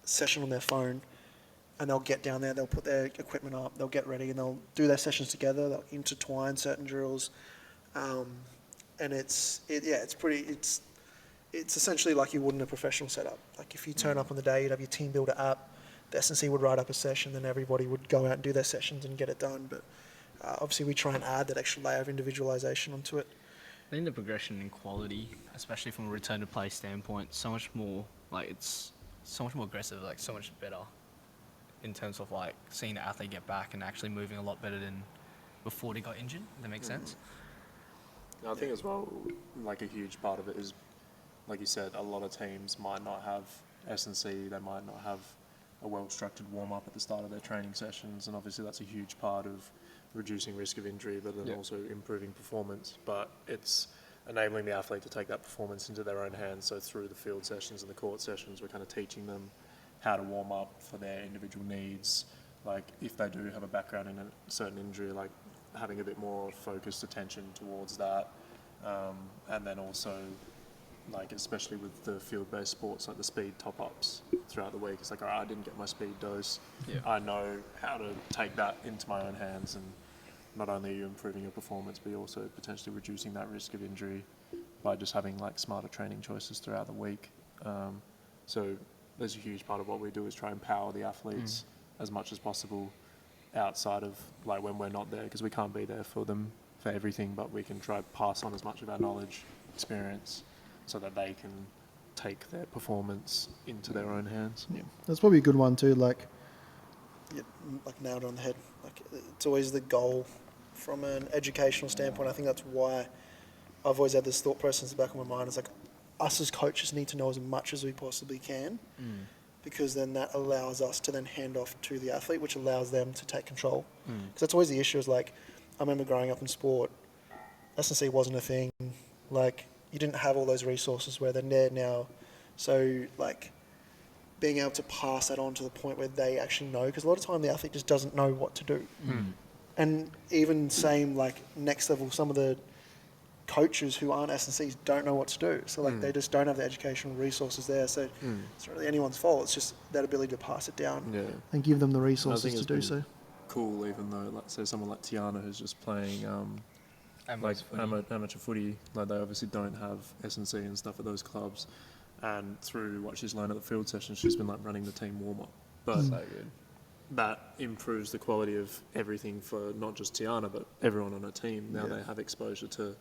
session on their phone, and they'll get down there, they'll put their equipment up, they'll get ready, and they'll do their sessions together. They'll intertwine certain drills, and it's essentially like you would in a professional setup. Like if you turn up on the day, you'd have your team builder app, the S&C would write up a session, then everybody would go out and do their sessions and get it done. But obviously we try and add that extra layer of individualization onto it. I think the progression in quality, especially from a return to play standpoint, so much more, like it's so much more aggressive, like so much better in terms of like seeing the athlete get back and actually moving a lot better than before they got injured. Does that make sense? I think as well, like a huge part of it is, like you said, a lot of teams might not have S&C, they might not have a well-structured warm-up at the start of their training sessions, and obviously that's a huge part of reducing risk of injury, but then also improving performance. But it's enabling the athlete to take that performance into their own hands. So through the field sessions and the court sessions, we're kind of teaching them how to warm up for their individual needs. Like if they do have a background in a certain injury, like having a bit more focused attention towards that. And then also, like especially with the field-based sports, like the speed top-ups throughout the week. It's like, all right, I didn't get my speed dose. I know how to take that into my own hands, and not only are you improving your performance, but you're also potentially reducing that risk of injury by just having like smarter training choices throughout the week. So there's a huge part of what we do is try and empower the athletes as much as possible outside of like when we're not there, because we can't be there for them for everything, but we can try to pass on as much of our knowledge, experience, so that they can take their performance into their own hands. Yeah, that's probably a good one too. Like nailed it on the head. Like it's always the goal from an educational standpoint. I think that's why I've always had this thought process in the back of my mind. It's like us as coaches need to know as much as we possibly can, because then that allows us to then hand off to the athlete, which allows them to take control. Because that's always the issue. Is like I remember growing up in sport, S&C wasn't a thing. Like you didn't have all those resources where they're there now. So like being able to pass that on to the point where they actually know, because a lot of time the athlete just doesn't know what to do. And even same like next level, some of the coaches who aren't S&Cs don't know what to do. So like they just don't have the educational resources there. So it's not really anyone's fault. It's just that ability to pass it down and give them the resources to do so. Cool, even though like say someone like Tiana who's just playing amateur footy, like they obviously don't have S&C and stuff at those clubs, and through what she's learned at the field sessions, she's been like running the team warm-up. But that improves the quality of everything for not just Tiana but everyone on her team. Now they have exposure to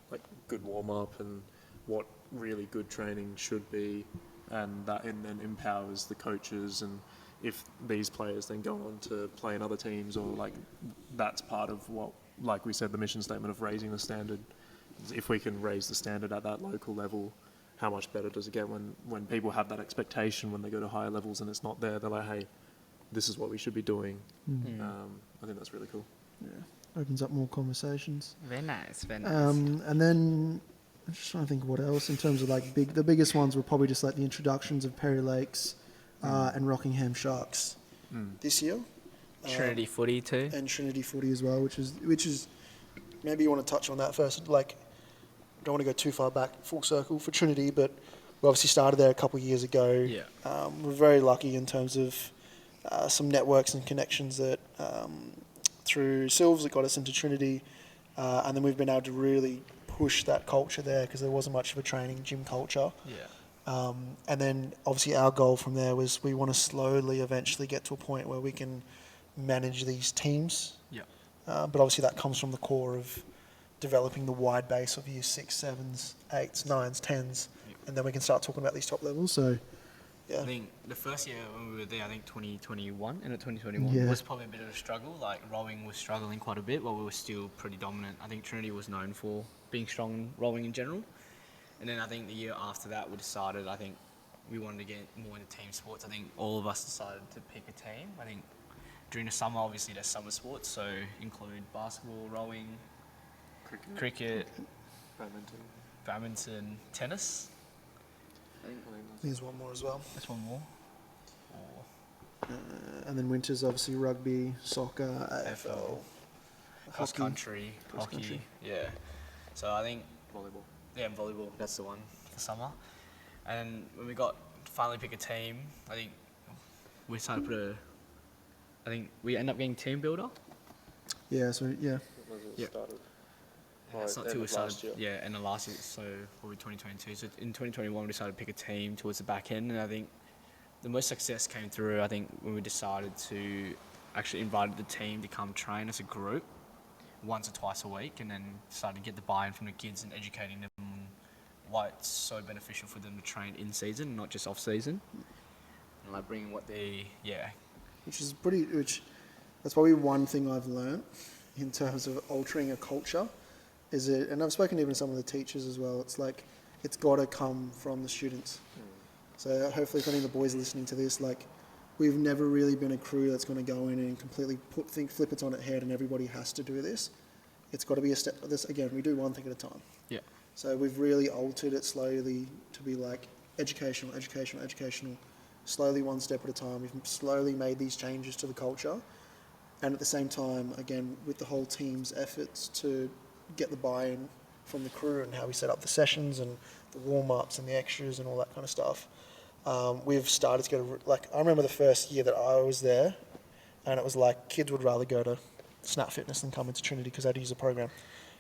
like good warm-up and what really good training should be, and then empowers the coaches. And if these players then go on to play in other teams, or like that's part of what, like we said, the mission statement of raising the standard. If we can raise the standard at that local level, how much better does it get when people have that expectation when they go to higher levels and it's not there? They're like, hey, this is what we should be doing. I think that's really cool. Yeah, opens up more conversations. Very nice, very nice. And then I'm just trying to think of what else in terms of like the biggest ones were probably just like the introductions of Perry Lakes and Rockingham Sharks this year. Trinity footy too. And Trinity footy as well, which is maybe you want to touch on that first. Like, don't want to go too far back, full circle for Trinity, but we obviously started there a couple of years ago. Yeah. We're very lucky in terms of some networks and connections that through Silves that got us into Trinity, and then we've been able to really push that culture there because there wasn't much of a training gym culture. Yeah. And then obviously our goal from there was we want to slowly eventually get to a point where we can manage these teams. Yeah. But obviously that comes from the core of developing the wide base of year 6, 7s, 8s, 9s, 10s, and then we can start talking about these top levels. So, yeah. I think the first year when we were there, I think 2021 was probably a bit of a struggle. Like rowing was struggling quite a bit, while we were still pretty dominant. I think Trinity was known for being strong in rowing in general. And then I think the year after that, we decided, I think we wanted to get more into team sports. I think all of us decided to pick a team. I think during the summer, obviously there's summer sports, so include basketball, rowing, cricket, badminton, tennis. There's one more as well. That's one more. And then winter's obviously rugby, soccer, AFL, Cross hockey. country, Cross hockey. country. Yeah. So I think Volleyball. yeah, volleyball. That's the one for summer. And when we got finally pick a team, I think we started to put a. I think we end up getting team builder. Yeah, so yeah. Yeah. Started? That's not till we Last started. year. Yeah, end of last year. So probably 2022. So in 2021 we decided to pick a team towards the back end, and I think the most success came through. I think when we decided to actually invite the team to come train as a group once or twice a week, and then started to get the buy-in from the kids and educating them on why it's so beneficial for them to train in season, not just off season, and like bringing what they That's probably one thing I've learnt in terms of altering a culture. And I've spoken even to some of the teachers as well. It's like it's got to come from the students. So hopefully, if any of the boys are listening to this, like we've never really been a crew that's going to go in and completely flip it on its head, and everybody has to do this. It's got to be a step. This again, we do one thing at a time. Yeah. So we've really altered it slowly to be like educational, slowly one step at a time. We've slowly made these changes to the culture. And at the same time, again, with the whole team's efforts to get the buy-in from the crew and how we set up the sessions and the warm-ups and the extras and all that kind of stuff, we've started to get I remember the first year that I was there, and it was like kids would rather go to Snap Fitness than come into Trinity because they'd use the program.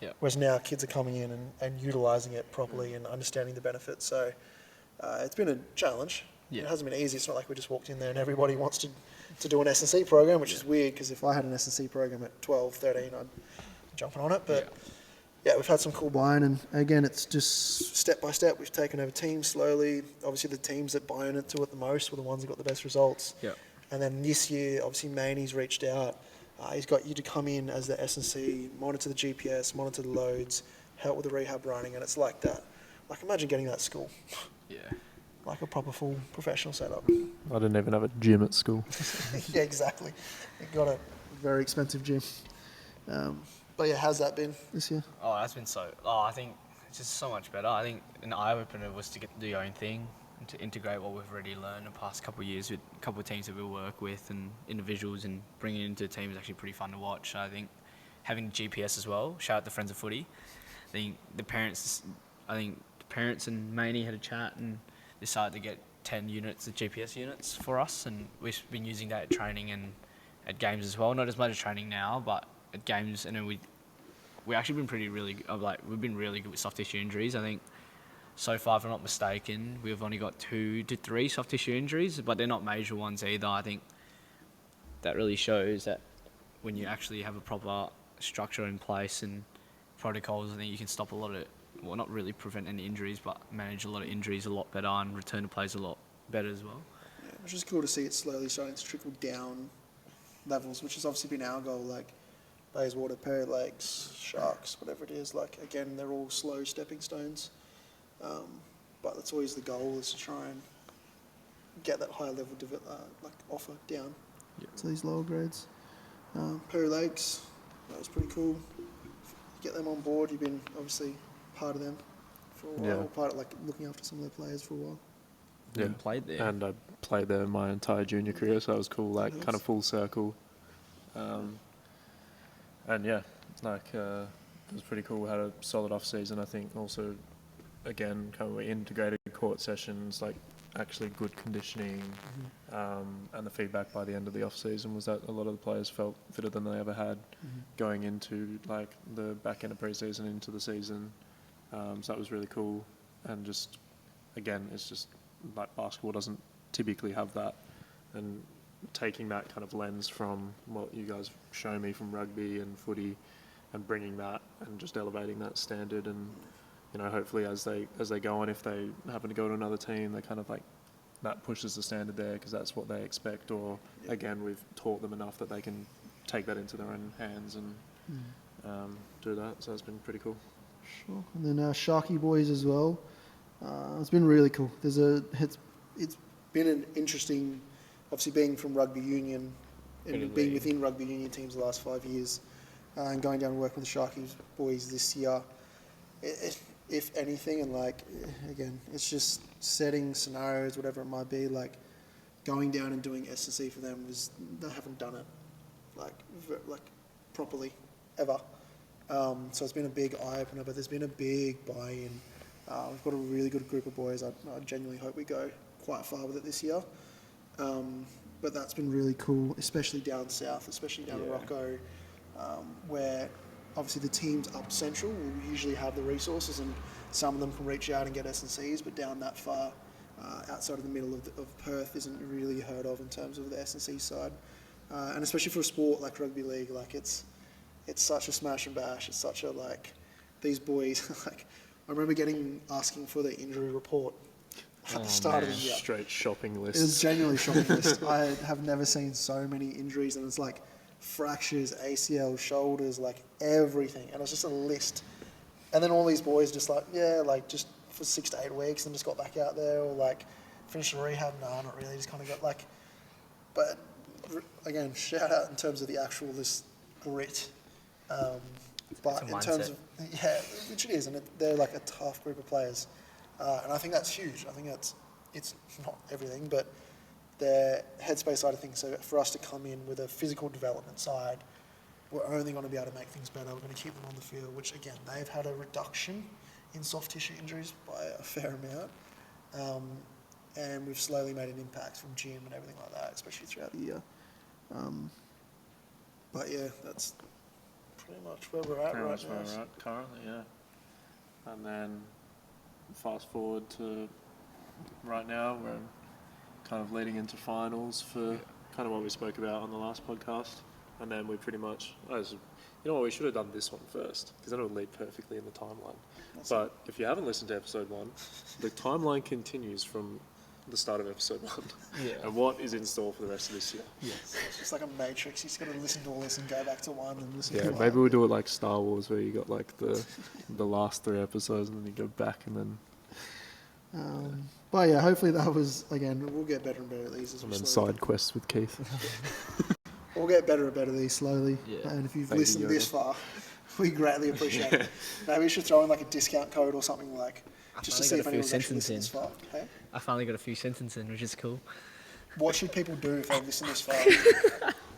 Yeah. Whereas now kids are coming in and utilising it properly and understanding the benefits. So it's been a challenge. Yeah. It hasn't been easy. It's not like we just walked in there and everybody wants to do an S&C program, which is weird because if I had an S&C program at 12, 13, I'd be jumping on it. But yeah, we've had some cool buy-in, and again, it's just step by step. We've taken over teams slowly. Obviously, the teams that buy into it the most were the ones that got the best results. Yeah. And then this year, obviously, Maney's reached out. He's got you to come in as the S&C, monitor the GPS, monitor the loads, help with the rehab running, and it's like that. Like, imagine getting that at school. Yeah. Like a proper full professional setup. I didn't even have a gym at school. Yeah, exactly. We got a very expensive gym. But yeah, how's that been this year? Oh, that's been so. Oh, I think it's just so much better. I think an eye opener was to get to do your own thing and to integrate what we've already learned the past couple of years with a couple of teams that we work with and individuals, and bringing it into a team is actually pretty fun to watch. I think having GPS as well. Shout out to Friends of Footy. I think the parents and Maney had a chat and decided to get 10 units of GPS units for us, and we've been using that at training and at games as well. Not as much at training now, but at games, and then we actually been we've been really good with soft tissue injuries. I think so far, if I'm not mistaken, we've only got 2 to 3 soft tissue injuries, but they're not major ones either. I think that really shows that when you actually have a proper structure in place and protocols, I think you can stop a lot of, well, not really prevent any injuries, but manage a lot of injuries a lot better and return to plays a lot better as well. Yeah, which is cool to see it slowly starting to trickle down levels, which has obviously been our goal. Like Bayswater, Perry Lakes, Sharks, whatever it is. Like again, they're all slow stepping stones, but that's always the goal, is to try and get that higher level offer down to these lower grades. Perry Lakes, that was pretty cool. Get them on board. You've been obviously part of them for a while, part of looking after some of their players for a while. Yeah, Played there. and I played there my entire junior career, so that was cool. Like kind of full circle. And yeah, it was pretty cool. We had a solid off season. I think also, again, kind of integrated court sessions, like actually good conditioning, and the feedback by the end of the off season was that a lot of the players felt fitter than they ever had going into like the back end of pre-season into the season. So that was really cool. And just again, it's just like basketball doesn't typically have that, and taking that kind of lens from what you guys show me from rugby and footy, and bringing that and just elevating that standard, and hopefully as they go on, if they happen to go to another team, they kind of like that pushes the standard there because that's what they expect, or again we've taught them enough that they can take that into their own hands and do that. So it's been pretty cool. Sure. And then Sharky boys as well. It's been really cool. It's been an interesting, obviously being from rugby union and being within rugby union teams the last 5 years, and going down and working with the Sharky boys this year. if anything, and like, again, it's just setting scenarios, whatever it might be, like going down and doing S&C for them they haven't done it like properly ever. So it's been a big eye opener, but there's been a big buy-in. We've got a really good group of boys. I genuinely hope we go quite far with it this year. But that's been really cool, especially down south, especially down in Rocco, where obviously the teams up central will usually have the resources, and some of them can reach out and get S&Cs, but down that far outside of the middle of Perth isn't really heard of in terms of the S&C side. And especially for a sport like rugby league, like it's such a smash and bash. It's such a, like, these boys, like, I remember asking for the injury report at the start of the year. Straight shopping list. It was genuinely shopping list. I have never seen so many injuries, and it's like fractures, ACL, shoulders, like everything. And it was just a list. And then all these boys just like, just for 6 to 8 weeks and just got back out there, or like finished the rehab. No, not really. Just kind of got like, but again, shout out in terms of the actual this grit. But in terms of, which it is, and they're like a tough group of players. And I think that's huge. I think it's not everything, but their headspace side of things. So for us to come in with a physical development side, we're only going to be able to make things better. We're going to keep them on the field, which again, they've had a reduction in soft tissue injuries by a fair amount. And we've slowly made an impact from gym and everything like that, especially throughout the year. But yeah, that's pretty much where we're at Pretty right much now. where we're at currently, yeah. And then fast forward to right now, we're kind of leading into finals for kind of what we spoke about on the last podcast. And then we pretty much, you know what, we should have done this one first, because then it would lead perfectly in the timeline. But if you haven't listened to episode 1, the timeline continues from the start of episode 1. And what is in store for the rest of this year. Yes. It's just like a matrix. You just got to listen to all this and go back to one and listen to Yeah, one. maybe we'll do it like Star Wars, where you got like the last 3 episodes and then you go back and then... But yeah, hopefully that was, again, we'll get better and better at these as and we then slowly... side quests with Keith. We'll get better and better at these slowly. Yeah. And if you've Thank you, listened Yoda. this far, we greatly appreciate it. Maybe we should throw in like a discount code or something, like, just to see finally if got a few anyone's actually sentences listened this in. far. Hey? I finally got a few sentences in, which is cool. What should people do if they've listened this far?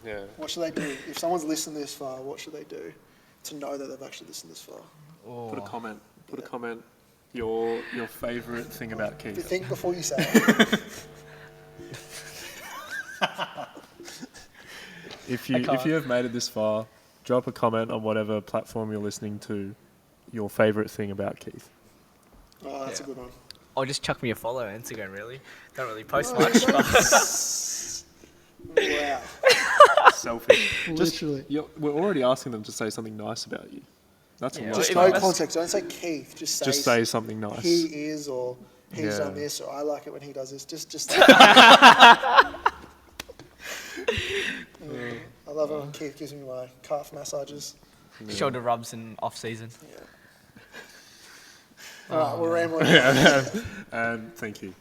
Yeah. What should they do? If someone's listened this far, what should they do to know that they've actually listened this far? Put a comment. Put a comment. Your favourite thing about If you Keith. think before you say it. If you have made it this far, drop a comment on whatever platform you're listening to. Your favourite thing about Keith. Oh, that's a good one. Or just chuck me a follow on Instagram, really. Don't really post much. Wow. Selfish. Literally. We're already asking them to say something nice about you. That's a Yeah, lot. Just if no I- context. Don't say Keith. Just say something nice. he is, or he's Yeah. done this, or I like it when he does this. Just I love it when Keith gives me my calf massages. Shoulder rubs in off season. Yeah. All right, we're rambling. And thank you.